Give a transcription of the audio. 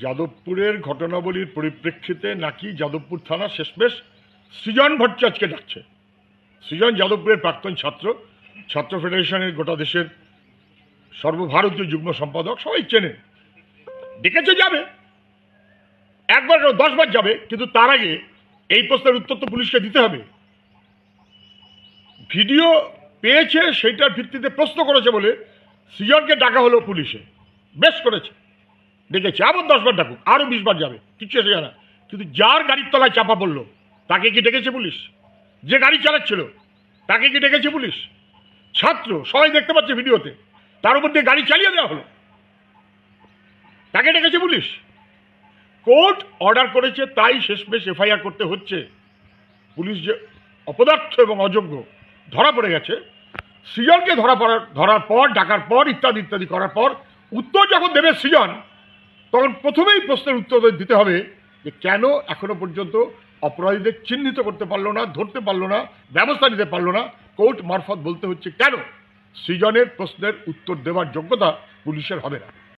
যাদবপুরের ঘটনাবলীর পরিপ্রেক্ষিতে নাকি যাদবপুর থানা শেষমেশ সৃজন ভট্টাচার্যকে ডাকছে। সৃজন যাদবপুরের প্রাক্তন ছাত্র ফেডারেশনের গোটা দেশের সর্বভারতীয় যুগ্ম সম্পাদক, সবাই চেনে। ডেকেছে, যাবে, একবার 10 বার যাবে, কিন্তু তার আগে এই প্রশ্নের উত্তর তো পুলিশকে দিতে হবে। ভিডিও পেয়েছে, সেইটার ভিত্তিতে প্রশ্ন করেছে বলে সৃজনকে ডাকা হলো পুলিশে। বেশ করেছে, ডেকেছে, আবার 10 বার ডাকুক, আরও 20 বার যাবে, কিচ্ছু এসে যায় না। কিন্তু যার গাড়ির তলায় চাপা পড়লো তাকে কি ডেকেছে পুলিশ? যে গাড়ি চালাচ্ছিল তাকে কি ডেকেছে পুলিশ? ছাত্র সবাই দেখতে পাচ্ছে ভিডিওতে, তার উপর দিয়ে গাড়ি চালিয়ে দেওয়া হলো, তাকে ডেকেছে পুলিশ? কোর্ট অর্ডার করেছে, তাই শেষমেশ এফআইআর করতে হচ্ছে। পুলিশ যে অপদার্থ এবং অযোগ্য ধরা পড়ে গেছে। সৃজনকে ধরার পর, ডাকার পর, ইত্যাদি ইত্যাদি করার পর উত্তর যখন দেবে সৃজন, তখন প্রথমেই প্রশ্নের উত্তর দিতে হবে যে কেন এখনো পর্যন্ত অপরাধীদের চিহ্নিত করতে পারলো না, ধরতে পারলো না, ব্যবস্থা নিতে পারলো না। কোর্ট মারফত বলতে হচ্ছে কেন সৃজনের প্রশ্নের উত্তর দেওয়ার যোগ্যতা পুলিশের হবে না।